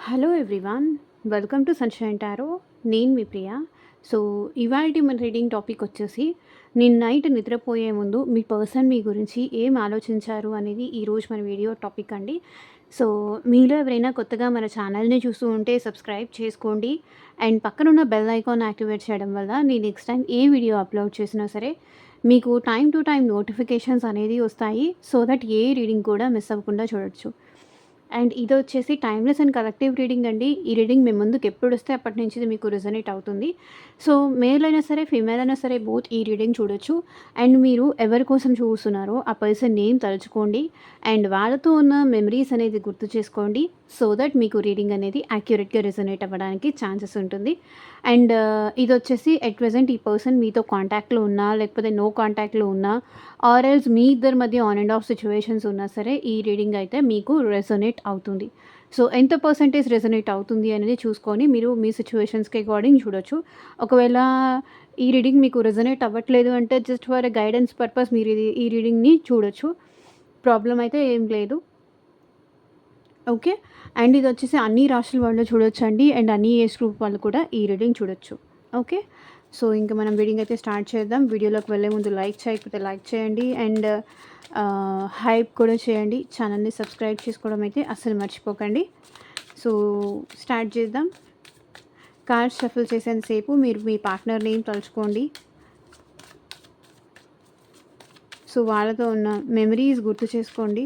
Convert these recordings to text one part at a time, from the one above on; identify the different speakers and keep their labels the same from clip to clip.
Speaker 1: Hello everyone, welcome to sunshine tarot. నేను మీ ప్రియ. So, ఇవాల్టి మన రీడింగ్ టాపిక్ వచ్చేసి, నేను నైట్ నిద్రపోయే ముందు మీ పర్సన్ మీ గురించి ఏం ఆలోచించారు అనేది ఈరోజు మన వీడియో టాపిక్ అండి. సో, మీలో ఎవరైనా కొత్తగా మన ఛానల్‌ని చూస్తూ ఉంటే సబ్స్క్రైబ్ చేసుకోండి. అండ్ పక్కనున్న బెల్ ఐకాన్ యాక్టివేట్ చేయడం వల్ల నేను నెక్స్ట్ టైం ఏ వీడియో అప్లోడ్ చేసినా సరే మీకు టైమ్ టు టైమ్ నోటిఫికేషన్స్ అనేది వస్తాయి. సో దట్ ఏ రీడింగ్ కూడా మిస్ అవ్వకుండా చూడొచ్చు. అండ్ ఇదొచ్చేసి టైమ్‌లెస్ అండ్ కలెక్టివ్ రీడింగ్ అండి. ఈ రీడింగ్ మీ ముందుకు ఎప్పుడొస్తే అప్పటి నుంచి ఇది మీకు రెజొనేట్ అవుతుంది. సో, మేల్ అయినా సరే, ఫీమేల్ అయినా సరే బోత్ ఈ రీడింగ్ చూడొచ్చు. అండ్ మీరు ఎవరి కోసం చూస్తున్నారో ఆ పర్సన్ నేమ్ తలుచుకోండి. అండ్ వాళ్ళతో ఉన్న మెమరీస్ అనేది గుర్తు చేసుకోండి. సో దట్ మీకు రీడింగ్ అనేది యాక్యురేట్‌గా రెజొనేట్ అవ్వడానికి ఛాన్సెస్ ఉంటుంది. అండ్ ఇదొచ్చేసి ఎట్ ప్రెజెంట్ ఈ పర్సన్ మీతో కాంటాక్ట్‌లో ఉన్నా, లేకపోతే నో కాంటాక్ట్‌లో ఉన్నా, ఆర్ ఎల్స్ మీ ఇద్దరి మధ్య ఆన్ అండ్ ఆఫ్ సిట్యుయేషన్స్ ఉన్నా సరే ఈ రీడింగ్ అయితే మీకు రెసొనేట్ అవుతుంది. సో, ఎంత పర్సెంటేజ్ రెసొనేట్ అవుతుంది అనేది చూసుకొని మీరు మీ సిట్యుయేషన్స్‌కి అకార్డింగ్ చూడొచ్చు. ఒకవేళ ఈ రీడింగ్ మీకు రెసొనేట్ అవ్వట్లేదు అంటే just for a guidance purpose మీరు ఈ రీడింగ్‌ని చూడొచ్చు. ప్రాబ్లమ్ అయితే ఏం లేదు. ఓకే. అండ్ ఇదొచ్చేసి అన్ని రాశుల వాళ్ళు చూడొచ్చండి. అండ్ అన్ని ఏజ్ గ్రూప్ వాళ్ళు కూడా ఈ రీడింగ్ చూడొచ్చు. ఓకే. సో, ఇంక మనం రీడింగ్ అయితే స్టార్ట్ చేద్దాం. వీడియోలోకి వెళ్ళే ముందు లైక్ చేయకపోతే లైక్ చేయండి. అండ్ హైప్ కూడా చేయండి. ఛానల్‌ని సబ్స్క్రైబ్ చేసుకోవడం అయితే అస్సలు మర్చిపోకండి. సో, స్టార్ట్ చేద్దాం. కార్డ్స్ షఫుల్ చేసేంత సేపు మీరు మీ పార్ట్నర్ నేమ్ తలుచుకోండి. సో, వాళ్ళతో ఉన్న మెమరీస్ గుర్తు చేసుకోండి.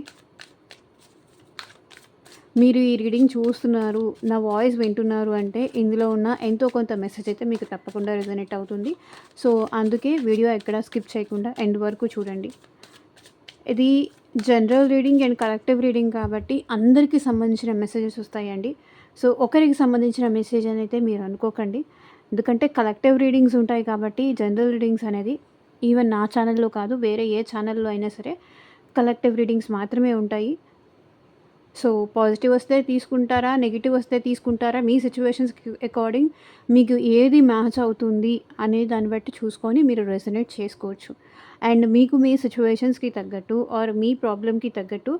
Speaker 1: మీరు ఈ రీడింగ్ చూస్తున్నారు, నా వాయిస్ వింటున్నారు అంటే ఇందులో ఉన్న ఎంతో కొంత మెసేజ్ అయితే మీకు తప్పకుండా రెజొనేట్ అవుతుంది. సో, అందుకే వీడియో ఎక్కడ స్కిప్ చేయకుండా ఎండ్ వరకు చూడండి. ఇది general reading and collective reading కాబట్టి అందరికీ సంబంధించిన మెసేజెస్ వస్తాయండి. సో, ఒకరికి సంబంధించిన మెసేజ్ అని అయితే మీరు అనుకోకండి. ఎందుకంటే కలెక్టివ్ రీడింగ్స్ ఉంటాయి కాబట్టి జనరల్ రీడింగ్స్ అనేది ఈవెన్ నా ఛానల్‌లో కాదు, వేరే ఏ ఛానల్‌లో అయినా సరే కలెక్టివ్ రీడింగ్స్ మాత్రమే ఉంటాయి. సో, పాజిటివ్ వస్తే తీసుకుంటారా? నెగెటివ్ వస్తే తీసుకుంటారా? మీ సిట్యుయేషన్స్‌కి అకార్డింగ్ మీకు ఏది మ్యాచ్ అవుతుంది అనే దాన్ని బట్టి చూసుకొని మీరు రెసొనేట్ చేసుకోవచ్చు. అండ్ మీకు మీ సిట్యుయేషన్స్‌కి తగ్గట్టు ఆర్ మీ ప్రాబ్లమ్‌కి తగ్గట్టు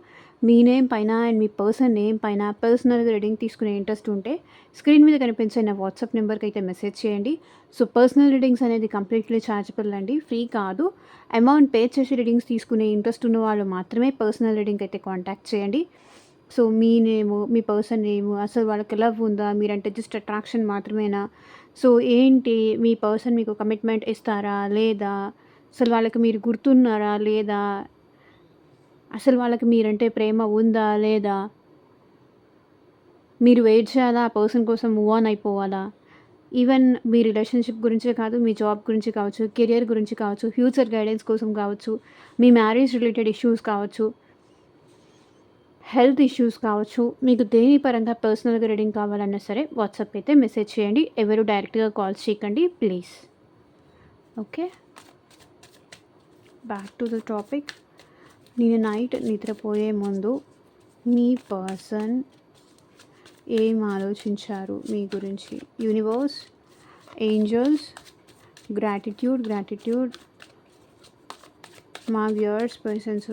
Speaker 1: మీ నేమ్ పైన అండ్ మీ పర్సన్ నేమ్ పైన పర్సనల్‌గా రీడింగ్ తీసుకునే ఇంట్రెస్ట్ ఉంటే స్క్రీన్ మీద కనిపించే నా వాట్సాప్ నెంబర్‌కి అయితే మెసేజ్ చేయండి. సో, పర్సనల్ రీడింగ్స్ అనేది కంప్లీట్‌లీ ఛార్జబుల్ అండి. ఫ్రీ కాదు. అమౌంట్ పే చేసి రీడింగ్స్ తీసుకునే ఇంట్రెస్ట్ ఉన్న వాళ్ళు మాత్రమే పర్సనల్ రీడింగ్ అయితే కాంటాక్ట్ చేయండి. సో, మీ నేము, మీ పర్సన్ నేము, అసలు వాళ్ళకి లవ్ ఉందా? మీరంటే జస్ట్ అట్రాక్షన్ మాత్రమేనా? సో, ఏంటి మీ పర్సన్ మీకు కమిట్మెంట్ ఇస్తారా? లేదా? అసలు వాళ్ళకి మీరు గుర్తున్నారా? లేదా? అసలు వాళ్ళకి మీరంటే ప్రేమ ఉందా? లేదా? మీరు వెయిట్ చేయాలా? ఆ పర్సన్ కోసం మూవ్ ఆన్ అయిపోవాలా? ఈవెన్ మీ రిలేషన్‌షిప్ గురించే కాదు, మీ జాబ్ గురించి కావచ్చు, కెరియర్ గురించి కావచ్చు, ఫ్యూచర్ గైడెన్స్ కోసం కావచ్చు, మీ మ్యారేజ్ రిలేటెడ్ ఇష్యూస్ కావచ్చు, హెల్త్ ఇష్యూస్ కావచ్చు, మీకు దేని పరంగా పర్సనల్‌గా రీడింగ్ కావాలన్నా సరే వాట్సాప్ అయితే మెసేజ్ చేయండి. ఎవరు డైరెక్ట్‌గా కాల్స్ చేయకండి please. Okay. Back to the topic. నేను నైట్ నిద్రపోయే ముందు మీ పర్సన్ ఏం ఆలోచించారు మీ గురించి? యూనివర్స్, ఏంజెల్స్, గ్రాటిట్యూడ్ మా వ్యూయర్స్ పర్సన్స్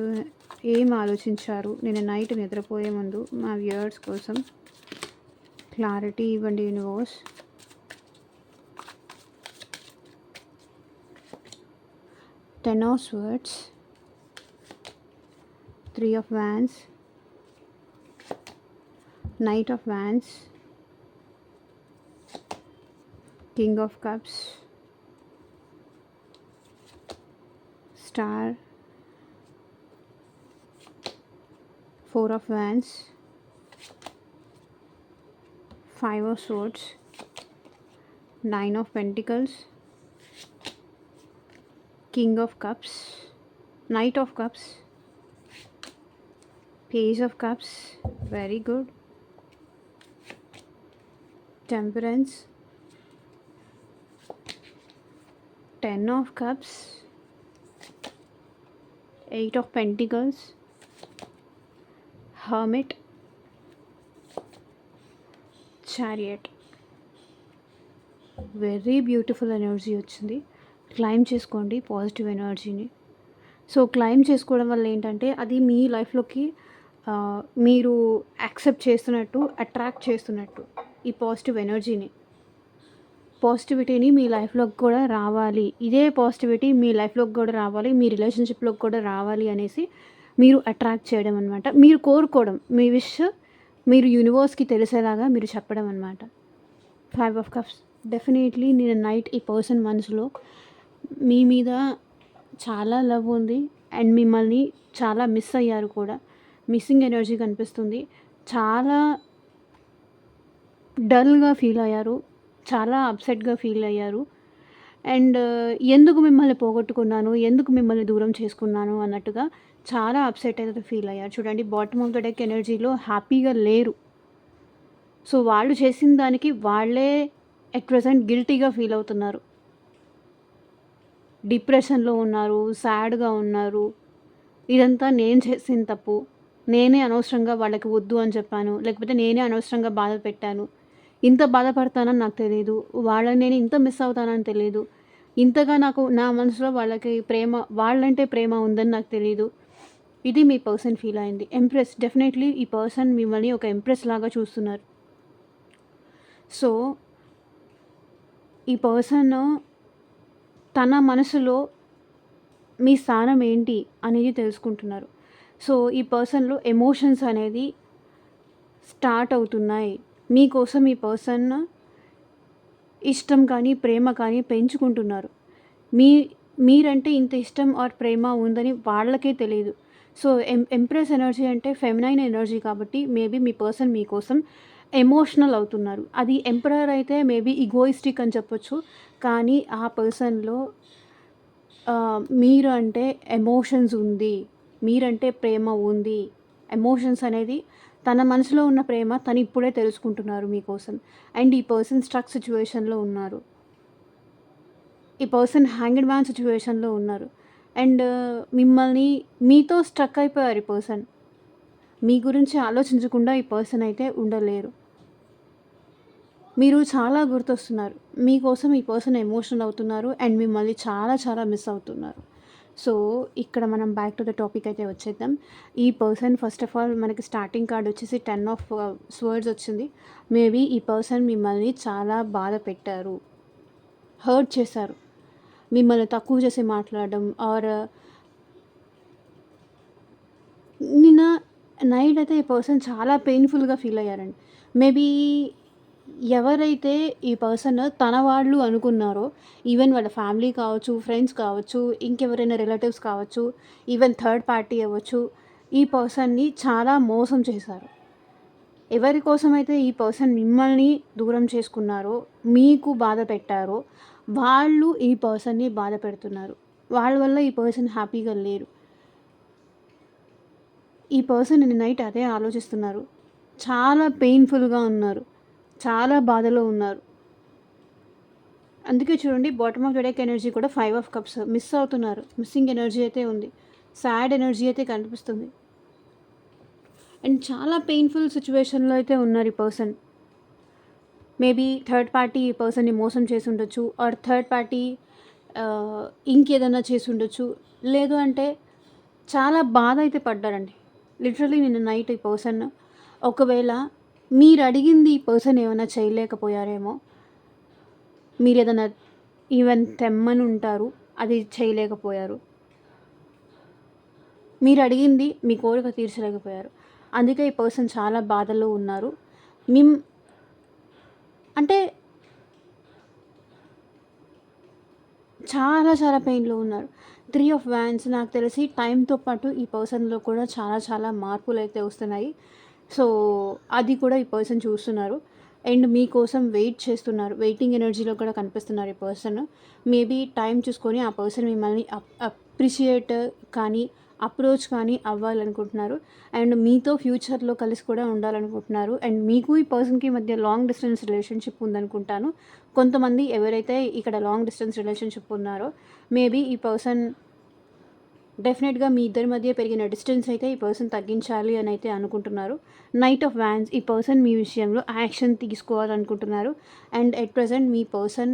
Speaker 1: ఏం ఆలోచించారు నేను నైట్ నిద్రపోయే ముందు మా వ్యూయర్స్ కోసం క్లారిటీ ఇవ్వండి universe. Ten of swords, three of wands, knight of wands, king of cups, star, four of wands, five of swords, nine of pentacles, king of cups, knight of cups, page of cups, very good, temperance, 10 of cups, 8 of pentacles, hermit, chariot. Very beautiful energy వచ్చింది. Claim చేసుకోండి positive ఎనర్జీని. So, claim చేసుకోవడం వల్ల ఏంటంటే అది మీ లైఫ్‌లోకి మీరు accept చేస్తున్నట్టు, అట్రాక్ట్ చేస్తున్నట్టు ఈ పాజిటివ్ ఎనర్జీని. పాజిటివిటీని మీ లైఫ్‌లోకి కూడా రావాలి. ఇదే పాజిటివిటీ మీ లైఫ్‌లోకి కూడా రావాలి. మీ రిలేషన్‌షిప్‌లోకి కూడా రావాలి అనేసి మీరు అట్రాక్ట్ చేయడం అనమాట. మీరు కోరుకోవడం. మీ విష్ మీరు యూనివర్స్‌కి తెలిసేలాగా మీరు చెప్పడం అనమాట. 5 ఆఫ్ కప్స్. డెఫినెట్‌లీ నిన్న నైట్ ఈ పర్సన్ మనసులో మీ మీద చాలా లవ్ ఉంది. అండ్ మిమ్మల్ని చాలా మిస్ అయ్యారు కూడా. మిస్సింగ్ ఎనర్జీ కనిపిస్తుంది. చాలా డల్‌గా ఫీల్ అయ్యారు. చాలా అప్సెట్‌గా ఫీల్ అయ్యారు. అండ్ ఎందుకు మిమ్మల్ని పోగొట్టుకున్నాను? ఎందుకు మిమ్మల్ని దూరం చేసుకున్నాను? అన్నట్టుగా చాలా అప్సెట్ అయితే ఫీల్ అయ్యారు. చూడండి, బాటమ్ ఆఫ్ ద డెక్ ఎనర్జీలో హ్యాపీగా లేరు. సో, వాళ్ళు చేసిన దానికి వాళ్ళే ఎట్ ప్రెజెంట్ గిల్టీగా ఫీల్ అవుతున్నారు. డిప్రెషన్‌లో ఉన్నారు. సాడ్‌గా ఉన్నారు. ఇదంతా నేను చేసిన తప్పు. నేనే అనవసరంగా వాళ్ళకి వద్దు అని చెప్పాను. లేకపోతే నేనే అనవసరంగా బాధ పెట్టాను. ఇంత బాధపడతానని నాకు తెలీదు. వాళ్ళని నేను ఇంత మిస్ అవుతానని తెలీదు. ఇంతగా నాకు నా మనసులో వాళ్ళకి వాళ్ళంటే ప్రేమ ఉందని నాకు తెలీదు. ఇది మీ పర్సన్ ఫీల్ అయింది. ఎంప్రెస్. డెఫినెట్‌లీ ఈ పర్సన్ మిమ్మల్ని ఒక ఎంప్రెస్ లాగా చూస్తున్నారు. సో, ఈ పర్సన్ తన మనసులో మీ స్థానం ఏంటి అనేది తెలుసుకుంటున్నారు. సో, ఈ పర్సన్‌లో ఎమోషన్స్ అనేది స్టార్ట్ అవుతున్నాయి. మీకోసం ఈ పర్సన్ ఇష్టం కానీ, ప్రేమ కానీ పెంచుకుంటున్నారు. మీ మీరంటే ఇంత ఇష్టం ఆర్ ప్రేమ ఉందని వాళ్ళకే తెలీదు. సో, ఎంప్రెస్ ఎనర్జీ అంటే ఫెమినైన్ ఎనర్జీ కాబట్టి మేబీ మీ పర్సన్ మీకోసం ఎమోషనల్ అవుతున్నారు. అది ఎంపరర్ అయితే మేబీ ఇగోయిస్టిక్ అని చెప్పొచ్చు. కానీ ఆ పర్సన్‌లో మీరు అంటే ఎమోషన్స్ ఉంది. మీరంటే ప్రేమ ఉంది. ఎమోషన్స్ అనేది తన మనసులో ఉన్న ప్రేమ తను ఇప్పుడే తెలుసుకుంటున్నారు మీకోసం. అండ్ ఈ పర్సన్ స్ట్రక్ సిట్యుయేషన్‌లో ఉన్నారు. ఈ పర్సన్ హ్యాంగ్డ్ మ్యాన్ సిట్యుయేషన్‌లో ఉన్నారు. అండ్ మిమ్మల్ని మీతో స్ట్రక్ అయిపోయారు ఈ పర్సన్. మీ గురించి ఆలోచించకుండా ఈ పర్సన్ అయితే ఉండలేరు. మీరు చాలా గుర్తొస్తున్నారు. మీకోసం ఈ పర్సన్ ఎమోషనల్ అవుతున్నారు. అండ్ మిమ్మల్ని చాలా చాలా మిస్ అవుతున్నారు. సో, ఇక్కడ మనం బ్యాక్ టు ద టాపిక్ అయితే వచ్చేద్దాం. ఈ పర్సన్ ఫస్ట్ ఆఫ్ ఆల్ మనకి స్టార్టింగ్ కార్డ్ వచ్చేసి 10 ఆఫ్ స్వర్డ్స్ వచ్చింది. మేబీ ఈ పర్సన్ మిమ్మల్ని చాలా బాధ పెట్టారు. హర్ట్ చేశారు. మిమ్మల్ని తక్కువ చేసి మాట్లాడడం ఆర్ నిన్న నైట్ అయితే ఈ పర్సన్ చాలా పెయిన్‌ఫుల్‌గా ఫీల్ అయ్యారండి. మేబీ ఎవరైతే ఈ పర్సన్ తన వాళ్ళు అనుకున్నారో, ఈవెన్ వాళ్ళ ఫ్యామిలీ కావచ్చు, ఫ్రెండ్స్ కావచ్చు, ఇంకెవరైనా రిలేటివ్స్ కావచ్చు, ఈవెన్ థర్డ్ పార్టీ అవ్వచ్చు, ఈ పర్సన్‌ని చాలా మోసం చేశారు. ఎవరి కోసమైతే ఈ పర్సన్ మిమ్మల్ని దూరం చేసుకున్నారో, మీకు బాధ పెట్టారో, వాళ్ళు ఈ పర్సన్‌ని బాధ పెడుతున్నారు. వాళ్ళ వల్ల ఈ పర్సన్ హ్యాపీగా లేరు. ఈ పర్సన్ నిన్న నైట్ అదే ఆలోచిస్తున్నారు. చాలా పెయిన్‌ఫుల్‌గా ఉన్నారు. చాలా బాధలో ఉన్నారు. అందుకే చూడండి, bottom of the deck energy కూడా 5 ఆఫ్ కప్స్. మిస్ అవుతున్నారు. మిస్సింగ్ ఎనర్జీ అయితే ఉంది. సాడ్ ఎనర్జీ అయితే కనిపిస్తుంది. అండ్ చాలా పెయిన్‌ఫుల్ సిట్యుయేషన్‌లో అయితే ఉన్నారు ఈ పర్సన్. మేబీ థర్డ్ పార్టీ ఈ పర్సన్‌ని మోసం చేసి ఉండొచ్చు. ఆర్ థర్డ్ పార్టీ ఇంకేదన్నా చేసి ఉండొచ్చు. లేదు అంటే చాలా బాధ అయితే పడ్డారండి. లిటరల్లీ నిన్న నైట్ ఈ పర్సన్ ఒకవేళ మీరు అడిగింది ఈ పర్సన్ ఏమైనా చేయలేకపోయారేమో. మీరేదైనా ఈవెన్ తెమ్మని ఉంటారు. అది చేయలేకపోయారు. మీరు అడిగింది మీ కోరిక తీర్చలేకపోయారు. అందుకే ఈ పర్సన్ చాలా బాధలో ఉన్నారు. అంటే చాలా చాలా పెయిన్‌లో ఉన్నారు. 3 ఆఫ్ వాండ్స్ నాకు తెలిసి టైమ్‌తో పాటు ఈ పర్సన్‌లో కూడా చాలా చాలా మార్పులైతే వస్తున్నాయి. సో, అది కూడా ఈ పర్సన్ చూస్తున్నారు. అండ్ మీకోసం వెయిట్ చేస్తున్నారు. వెయిటింగ్ ఎనర్జీలో కూడా కనిపిస్తున్నారు ఈ పర్సన్. మేబీ టైం చూసుకొని ఆ పర్సన్ మిమ్మల్ని అప్రిషియేట్ కానీ, అప్రోచ్ కానీ అవ్వాలనుకుంటున్నారు. అండ్ మీతో ఫ్యూచర్‌లో కలిసి కూడా ఉండాలనుకుంటున్నారు. అండ్ మీకు ఈ పర్సన్‌కి మధ్య లాంగ్ డిస్టెన్స్ రిలేషన్‌షిప్ ఉందనుకుంటాను. కొంతమంది ఎవరైతే ఇక్కడ లాంగ్ డిస్టెన్స్ రిలేషన్‌షిప్ ఉన్నారో, మేబీ ఈ పర్సన్ డెఫినెట్‌గా మీ ఇద్దరి మధ్య పెరిగిన డిస్టెన్స్ అయితే ఈ పర్సన్ తగ్గించాలి అని అయితే అనుకుంటున్నారు. Knight of wands. ఈ పర్సన్ మీ విషయంలో యాక్షన్ తీసుకోవాలనుకుంటున్నారు. అండ్ ఎట్ ప్రెజెంట్ మీ పర్సన్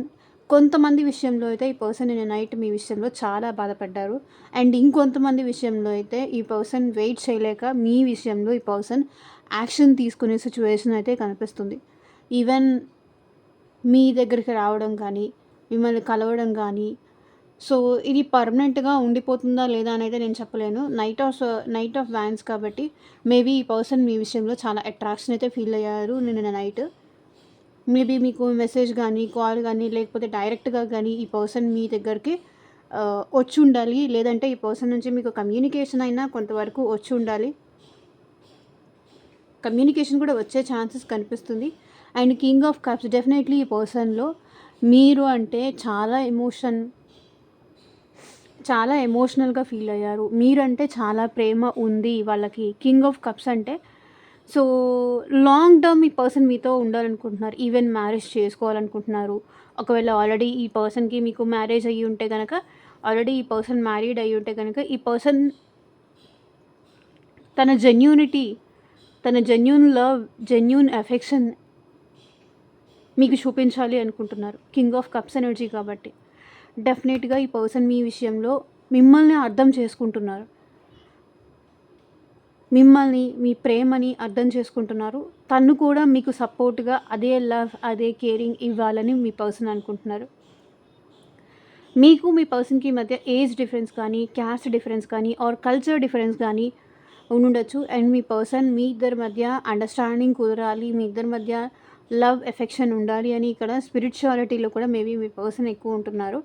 Speaker 1: కొంతమంది విషయంలో అయితే ఈ పర్సన్ నిన్న నైట్ మీ విషయంలో చాలా బాధపడ్డారు. అండ్ ఇంకొంతమంది విషయంలో అయితే ఈ పర్సన్ వెయిట్ చేయలేక మీ విషయంలో ఈ పర్సన్ యాక్షన్ తీసుకునే సిచ్యువేషన్ అయితే కనిపిస్తుంది. ఈవెన్ మీ దగ్గరికి రావడం కానీ, మిమ్మల్ని కలవడం కానీ, సో ఇది పర్మనెంట్‌గా ఉండిపోతుందా లేదా అనైతే నేను చెప్పలేను. నైట్ ఆఫ్ వ్యాన్స్ కాబట్టి మేబీ ఈ పర్సన్ మీ విషయంలో చాలా అట్రాక్షన్ అయితే ఫీల్ అయ్యారు నిన్న నైట్. మేబీ మీకు మెసేజ్ గానీ, కాల్ గానీ, లేకపోతే డైరెక్ట్‌గా గానీ ఈ పర్సన్ మీ దగ్గరికి వచ్చుండాలి. లేదంటే ఈ పర్సన్ నుంచి మీకు కమ్యూనికేషన్ అయినా కొంతవరకు వచ్చుండాలి. కమ్యూనికేషన్ కూడా వచ్చే ఛాన్సెస్ కనిపిస్తుంది. And king of cups definitely ఈ పర్సన్‌లో మీరు అంటే చాలా ఎమోషనల్‌గా ఫీల్ అయ్యారు. మీరంటే చాలా ప్రేమ ఉంది వాళ్ళకి. కింగ్ ఆఫ్ కప్స్ అంటే సో లాంగ్ టర్మ్ ఈ పర్సన్ మీతో ఉండాలనుకుంటున్నారు. Even marriage చేసుకోవాలనుకుంటున్నారు. ఒకవేళ ఆల్రెడీ ఈ పర్సన్‌కి మీకు మ్యారేజ్ అయ్యి ఉంటే గనక, ఆల్రెడీ ఈ పర్సన్ మ్యారీడ్ అయ్యి ఉంటే గనక, ఈ పర్సన్ తన జెన్యూనిటీ, తన జెన్యూన్ లవ్, జెన్యూన్ ఎఫెక్షన్ మీకు చూపించాలి అనుకుంటున్నారు. కింగ్ ఆఫ్ కప్స్ ఎనర్జీ కాబట్టి డెఫినెట్‌గా ఈ పర్సన్ మీ విషయంలో మిమ్మల్ని అర్థం చేసుకుంటున్నారు. మిమ్మల్ని, మీ ప్రేమని అర్థం చేసుకుంటున్నారు. తను కూడా మీకు సపోర్ట్‌గా అదే లవ్, అదే కేరింగ్ ఇవ్వాలని మీ పర్సన్ అనుకుంటున్నారు. మీకు మీ పర్సన్‌కి మధ్య ఏజ్ డిఫరెన్స్ కానీ, క్యాస్ట్ డిఫరెన్స్ కానీ ఆర్ కల్చర్ డిఫరెన్స్ కానీ ఉండుండొచ్చు. అండ్ మీ పర్సన్ మీ ఇద్దరి మధ్య అండర్‌స్టాండింగ్ కుదరాలి. మీ ఇద్దరి మధ్య లవ్, ఎఫెక్షన్ ఉండాలి అని ఇక్కడ స్పిరిచువాలిటీలో కూడా మేబీ మీ పర్సన్ ఎక్కువ ఉంటున్నారు.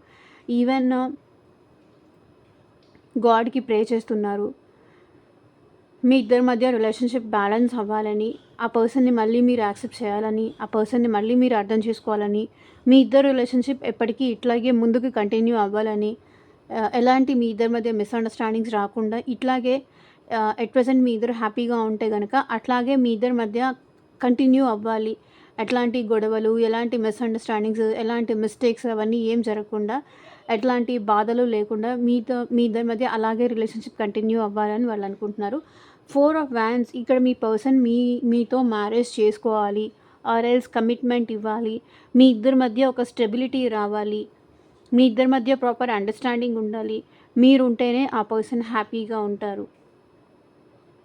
Speaker 1: ఈవెన్ గాడ్‌కి ప్రే చేస్తున్నారు. మీ ఇద్దరి మధ్య రిలేషన్షిప్ బ్యాలెన్స్ అవ్వాలని, ఆ పర్సన్‌ని మళ్ళీ మీరు యాక్సెప్ట్ చేయాలని, ఆ పర్సన్‌ని మళ్ళీ మీరు అర్థం చేసుకోవాలని, మీ ఇద్దరు రిలేషన్షిప్ ఎప్పటికీ ఇట్లాగే ముందుకు కంటిన్యూ అవ్వాలని, ఎలాంటి మీ ఇద్దరి మధ్య మిస్‌అండర్‌స్టాండింగ్స్ రాకుండా ఇట్లాగే ఎట్ ప్రెజెంట్ మీ ఇద్దరు హ్యాపీగా ఉంటే గనక అట్లాగే మీ ఇద్దరి మధ్య కంటిన్యూ అవ్వాలి. ఎట్లాంటి గొడవలు, ఎలాంటి మిస్‌అండర్‌స్టాండింగ్స్, ఎలాంటి మిస్టేక్స్ అవన్నీ ఏం జరగకుండా, ఎట్లాంటి బాధలు లేకుండా మీ ఇద్దరి మధ్య అలాగే రిలేషన్షిప్ కంటిన్యూ అవ్వాలని వాళ్ళు అనుకుంటున్నారు. 4 ఆఫ్ వ్యాన్స్ ఇక్కడ మీ పర్సన్ మీతో మ్యారేజ్ చేసుకోవాలి ఆర్ ఎల్స్ కమిట్మెంట్ ఇవ్వాలి. మీ ఇద్దరి మధ్య ఒక స్టెబిలిటీ రావాలి. మీ ఇద్దరి మధ్య ప్రాపర్ అండర్‌స్టాండింగ్ ఉండాలి. మీరుంటేనే ఆ పర్సన్ హ్యాపీగా ఉంటారు.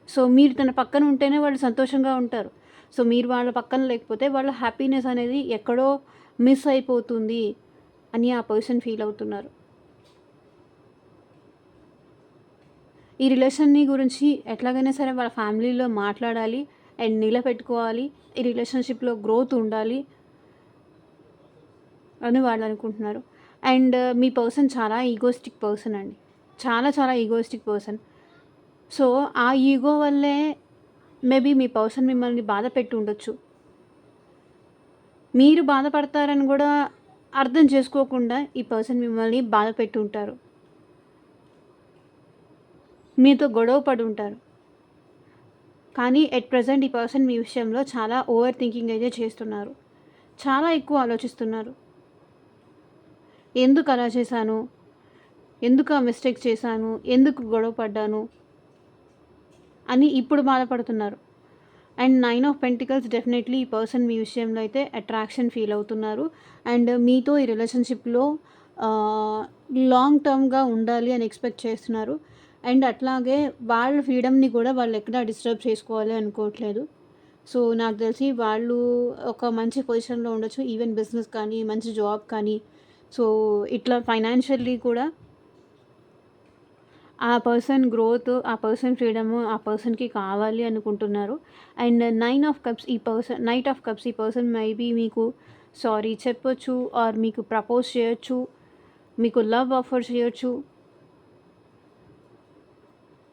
Speaker 1: సో మీరు తన పక్కన ఉంటేనే వాళ్ళు సంతోషంగా ఉంటారు. సో మీరు వాళ్ళ పక్కన లేకపోతే వాళ్ళ హ్యాపీనెస్ అనేది ఎక్కడో మిస్ అయిపోతుంది అని ఆ పర్సన్ ఫీల్ అవుతున్నారు. ఈ రిలేషన్‌ని గురించి ఎట్లాగైనా సరే వాళ్ళ ఫ్యామిలీలో మాట్లాడాలి అండ్ నిలబెట్టుకోవాలి. ఈ రిలేషన్‌షిప్‌లో గ్రోత్ ఉండాలి అని వాళ్ళు అనుకుంటున్నారు. అండ్ మీ పర్సన్ చాలా ఈగోయిస్టిక్ పర్సన్ అండి. చాలా ఈగోయిస్టిక్ పర్సన్. సో ఆ ఈగో వల్లే మేబీ మీ పర్సన్ మిమ్మల్ని బాధ పెట్టి ఉండొచ్చు. మీరు బాధపడతారని కూడా అర్థం చేసుకోకుండా ఈ పర్సన్ మిమ్మల్ని బాధ పెట్టి ఉంటారు. మీతో గొడవ పడి ఉంటారు. కానీ ఎట్ ప్రెజెంట్ ఈ పర్సన్ మీ విషయంలో చాలా ఓవర్ థింకింగ్ అయితే చేస్తున్నారు. చాలా ఎక్కువ ఆలోచిస్తున్నారు. ఎందుకు అలా చేశాను? ఎందుకు ఆ మిస్టేక్ చేశాను? ఎందుకు గొడవ పడ్డాను? అని ఇప్పుడు బాధపడుతున్నారు. అండ్ 9 ఆఫ్ పెంటికల్స్ డెఫినెట్లీ ఈ పర్సన్ మీ విషయంలో అయితే అట్రాక్షన్ ఫీల్ అవుతున్నారు. అండ్ మీతో ఈ రిలేషన్షిప్‌లో లాంగ్ టర్మ్‌గా ఉండాలి అని ఎక్స్పెక్ట్ చేస్తున్నారు. అండ్ అట్లాగే వాళ్ళ ఫ్రీడమ్‌ని కూడా వాళ్ళు ఎక్కడ డిస్టర్బ్ చేసుకోవాలి అనుకోవట్లేదు. సో నాకు తెలిసి వాళ్ళు ఒక మంచి పొజిషన్‌లో ఉండొచ్చు. ఈవెన్ బిజినెస్ కానీ, మంచి జాబ్ కానీ, సో ఇట్లా ఫైనాన్షియల్లీ కూడా ఆ పర్సన్ గ్రోత్, ఆ పర్సన్ ఫ్రీడము ఆ పర్సన్‌కి కావాలి అనుకుంటున్నారు. అండ్ నైట్ ఆఫ్ కప్స్ ఈ పర్సన్ మేబీ మీకు సారీ చెప్పొచ్చు ఆర్ మీకు ప్రపోజ్ చేయొచ్చు. మీకు లవ్ ఆఫర్ చేయొచ్చు.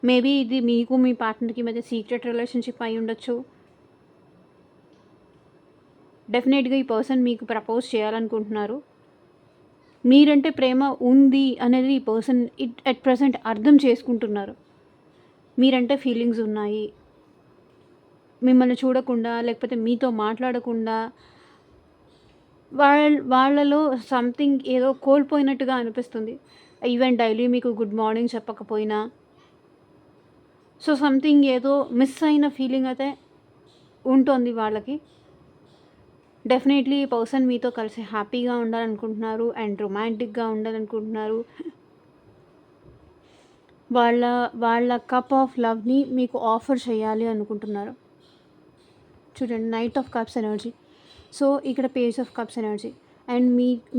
Speaker 1: మేబీ ఇది మీకు మీ పార్ట్నర్‌కి మధ్య సీక్రెట్ రిలేషన్‌షిప్ అయి ఉండొచ్చు. డెఫినెట్‌గా ఈ పర్సన్ మీకు ప్రపోజ్ చేయాలనుకుంటున్నారు. మీరంటే ప్రేమ ఉంది అనేది ఈ పర్సన్ ఎట్ ప్రెజెంట్ అర్థం చేసుకుంటున్నారు. మీరంటే ఫీలింగ్స్ ఉన్నాయి. మిమ్మల్ని చూడకుండా లేకపోతే మీతో మాట్లాడకుండా వాళ్ళలో సంథింగ్ ఏదో కోల్పోయినట్టుగా అనిపిస్తుంది. ఈవెన్ డైలీ మీకు గుడ్ మార్నింగ్ చెప్పకపోయినా, సో సంథింగ్ ఏదో మిస్ అయిన ఫీలింగ్ అయితే ఉంటుంది వాళ్ళకి. డెఫినెట్లీ ఈ పర్సన్ మీతో కలిసి హ్యాపీగా ఉండాలనుకుంటున్నారు అండ్ రొమాంటిక్గా ఉండాలనుకుంటున్నారు. వాళ్ళ వాళ్ళ కప్ ఆఫ్ లవ్‌ని మీకు ఆఫర్ చేయాలి అనుకుంటున్నారు. చూడండి, knight of cups energy. So ఇక్కడ page of cups energy. And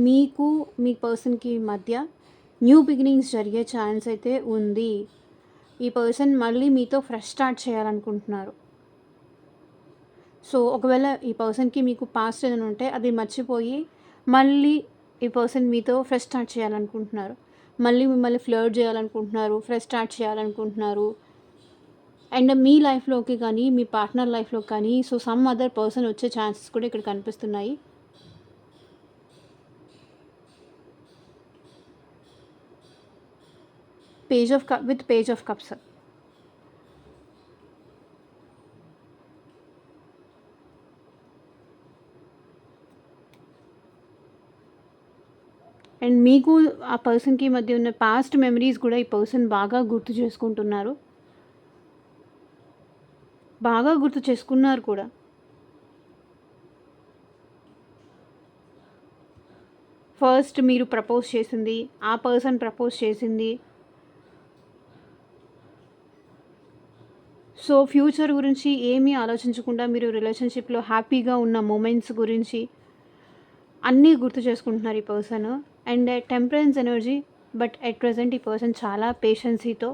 Speaker 1: మీకు మీ పర్సన్కి మధ్య న్యూ బిగినింగ్స్ జరిగే ఛాన్స్ అయితే ఉంది. ఈ పర్సన్ మళ్ళీ మీతో ఫ్రెష్ స్టార్ట్ చేయాలనుకుంటున్నారు. సో ఒకవేళ ఈ పర్సన్కి మీకు పాస్ట్ ఏదైనా ఉంటే అది మర్చిపోయి మళ్ళీ ఈ పర్సన్ మీతో ఫ్రెష్ స్టార్ట్ చేయాలనుకుంటున్నారు. మళ్ళీ మిమ్మల్ని ఫ్లర్ట్ చేయాలనుకుంటున్నారు, ఫ్రెష్ స్టార్ట్ చేయాలనుకుంటున్నారు. అండ్ మీ లైఫ్లోకి కానీ మీ పార్ట్నర్ లైఫ్లోకి కానీ సో సమ్ అదర్ పర్సన్ వచ్చే ఛాన్సెస్ కూడా ఇక్కడ కనిపిస్తున్నాయి. Page of cup with page of cups. And మీకు ఆ పర్సన్కి మధ్య ఉన్న పాస్ట్ మెమరీస్ కూడా ఈ పర్సన్ బాగా గుర్తు చేసుకుంటున్నారు, బాగా గుర్తు చేసుకున్నారు కూడా. ఫస్ట్ మీరు ప్రపోజ్ చేసింది, ఆ పర్సన్ ప్రపోజ్ చేసింది. సో ఫ్యూచర్ గురించి ఏమీ ఆలోచించకుండా మీరు రిలేషన్షిప్లో హ్యాపీగా ఉన్న మూమెంట్స్ గురించి అన్నీ గుర్తు చేసుకుంటున్నారు ఈ person. And temperance energy. But at present ఈ పర్సన్ చాలా పేషెన్సీతో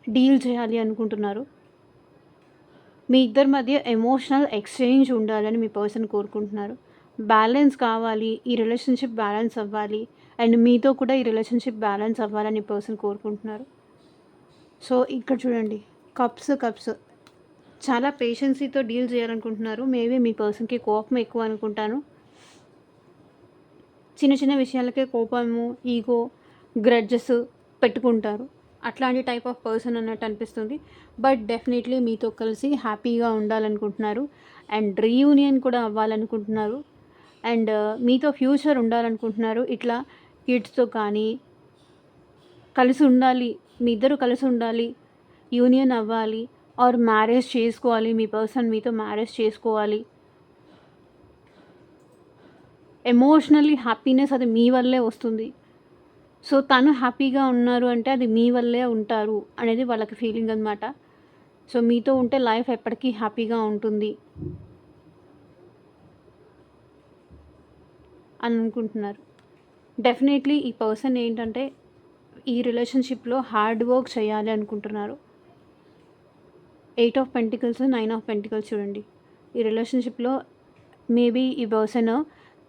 Speaker 1: డీల్ చేయాలి అనుకుంటున్నారు. మీ ఇద్దరి మధ్య ఎమోషనల్ ఎక్స్చేంజ్ ఉండాలని మీ పర్సన్ కోరుకుంటున్నారు. బ్యాలెన్స్ కావాలి, ఈ రిలేషన్షిప్ బ్యాలెన్స్ అవ్వాలి అండ్ మీతో కూడా ఈ రిలేషన్షిప్ బ్యాలెన్స్ అవ్వాలని పర్సన్ కోరుకుంటున్నారు. సో ఇక్కడ చూడండి, కప్స్ చాలా పేషెన్సీతో డీల్ చేయాలనుకుంటున్నారు. మేబీ మీ పర్సన్కి కోపం ఎక్కువ అనుకుంటాను. చిన్న చిన్న విషయాలకే కోపము, ఈగో, గ్రడ్జెస్ పెట్టుకుంటారు. అట్లాంటి టైప్ ఆఫ్ పర్సన్ అన్నట్టు అనిపిస్తుంది. బట్ డెఫినెట్లీ మీతో కలిసి హ్యాపీగా ఉండాలనుకుంటున్నారు అండ్ రీయూనియన్ కూడా అవ్వాలనుకుంటున్నారు. అండ్ మీతో ఫ్యూచర్ ఉండాలనుకుంటున్నారు. ఇట్లా కిడ్స్తో కానీ కలిసి ఉండాలి, మీ ఇద్దరు కలిసి ఉండాలి, యూనియన్ అవ్వాలి ఆర్ మ్యారేజ్ చేసుకోవాలి, మీ పర్సన్ మీతో మ్యారేజ్ చేసుకోవాలి. ఎమోషనల్లీ హ్యాపీనెస్ అది మీ వల్లే వస్తుంది. సో తను హ్యాపీగా ఉన్నారు అంటే అది మీ వల్లే ఉంటారు అనేది వాళ్ళకి ఫీలింగ్ అనమాట. సో మీతో ఉంటే లైఫ్ ఎప్పటికీ హ్యాపీగా ఉంటుంది అని అనుకుంటున్నారు. డెఫినెట్లీ ఈ పర్సన్ ఏంటంటే ఈ రిలేషన్షిప్లో హార్డ్ వర్క్ చేయాలి అనుకుంటున్నారు. 8 ఆఫ్ పెంటికల్స్, 9 ఆఫ్ పెంటికల్స్ చూడండి. ఈ రిలేషన్షిప్లో మేబీ ఈ పర్సన్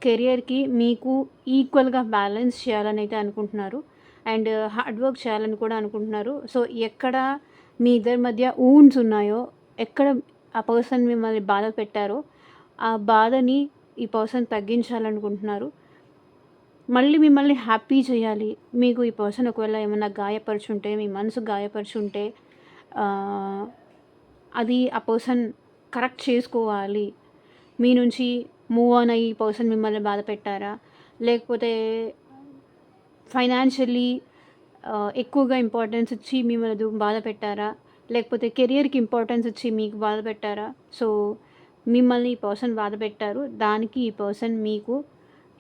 Speaker 1: కెరియర్కి మీకు ఈక్వల్గా బ్యాలెన్స్ చేయాలని అయితే అనుకుంటున్నారు అండ్ హార్డ్ వర్క్ చేయాలని కూడా అనుకుంటున్నారు. సో ఎక్కడ మీ ఇద్దరి మధ్య ఊన్స్ ఉన్నాయో, ఎక్కడ ఆ పర్సన్ మిమ్మల్ని బాధ పెట్టారో ఆ బాధని ఈ పర్సన్ తగ్గించాలనుకుంటున్నారు. మళ్ళీ మిమ్మల్ని హ్యాపీ చేయాలి. మీకు ఈ పర్సన్ ఒకవేళ ఏమైనా గాయపరుచుంటే, మీ మనసు గాయపరుచుంటే అది ఆ పర్సన్ కరెక్ట్ చేసుకోవాలి. మీ నుంచి మూవ్ ఆన్ అయ్యి ఈ పర్సన్ మిమ్మల్ని బాధ పెట్టారా, లేకపోతే ఫైనాన్షియల్లీ ఎక్కువగా ఇంపార్టెన్స్ ఇచ్చి మిమ్మల్ని బాధ పెట్టారా, లేకపోతే కెరియర్కి ఇంపార్టెన్స్ ఇచ్చి మీకు బాధ పెట్టారా. సో మిమ్మల్ని ఈ పర్సన్ బాధ పెట్టారు, దానికి ఈ పర్సన్ మీకు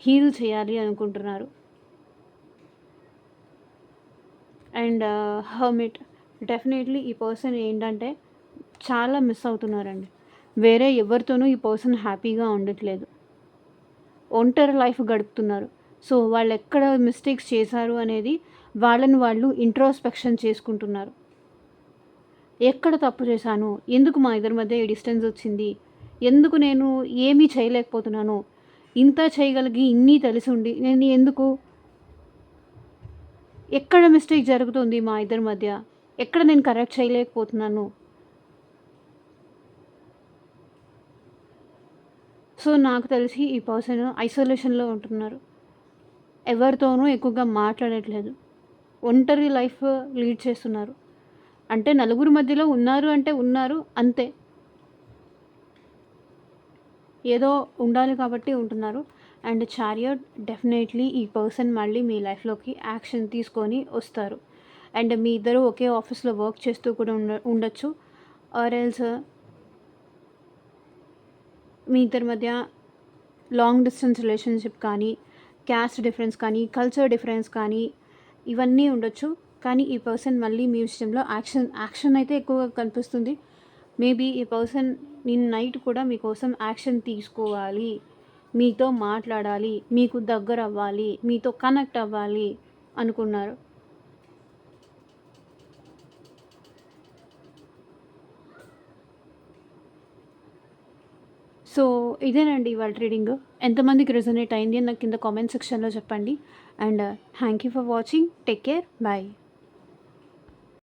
Speaker 1: హీల్ చేయాలి అనుకుంటున్నారు. And hermit. డెఫినెట్లీ ఈ పర్సన్ ఏంటంటే చాలా మిస్ అవుతున్నారండి. వేరే ఎవరితోనూ ఈ పర్సన్ హ్యాపీగా ఉండట్లేదు, ఒంటరి లైఫ్ గడుపుతున్నారు. సో వాళ్ళు ఎక్కడ మిస్టేక్స్ చేశారు అనేది వాళ్ళని వాళ్ళు ఇంట్రోస్పెక్షన్ చేసుకుంటున్నారు. ఎక్కడ తప్పు చేశాను, ఎందుకు మా ఇద్దరి మధ్య ఈ డిస్టెన్స్ వచ్చింది, ఎందుకు నేను ఏమీ చేయలేకపోతున్నాను, ఇంత చేయగలిగి ఇన్ని తెలిసి ఉండి నేను ఎందుకు, ఎక్కడ మిస్టేక్ జరుగుతుంది మా ఇద్దరి మధ్య, ఎక్కడ నేను కరెక్ట్ చేయలేకపోతున్నాను. సో నాకు తెలిసి ఈ పర్సన్ ఐసోలేషన్లో ఉంటున్నారు, ఎవరితోనూ ఎక్కువగా మాట్లాడట్లేదు, ఒంటరి లైఫ్ లీడ్ చేస్తున్నారు. అంటే నలుగురు మధ్యలో ఉన్నారు అంటే ఉన్నారు అంతే, ఏదో ఉండాలి కాబట్టి ఉంటున్నారు. And chariot. డెఫినెట్లీ ఈ పర్సన్ మళ్ళీ మీ లైఫ్లోకి యాక్షన్ తీసుకొని వస్తారు. అండ్ మీ ఇద్దరు ఒకే ఆఫీస్లో వర్క్ చేస్తూ కూడా ఉండొచ్చు. ఆర్ ఎల్స్ మీ ఇద్దరి మధ్య లాంగ్ డిస్టెన్స్ రిలేషన్షిప్ కానీ, క్యాస్ట్ డిఫరెన్స్ కానీ, కల్చర్ డిఫరెన్స్ కానీ ఇవన్నీ ఉండొచ్చు. కానీ ఈ పర్సన్ మళ్ళీ మీ విషయంలో యాక్షన్ అయితే ఎక్కువగా కనిపిస్తుంది. మేబీ ఈ పర్సన్ నిన్న నైట్ కూడా మీకోసం యాక్షన్ తీసుకోవాలి, మీతో మాట్లాడాలి, మీకు దగ్గరవ్వాలి, మీతో కనెక్ట్ అవ్వాలి అనుకున్నారు. సో ఇదేనండి ఇవాళ రీడింగ్. ఎంతమందికి రెజొనేట్ అయింది అని నాకు కింద కామెంట్ సెక్షన్‌లో చెప్పండి. And thank you for watching. Take care. Bye.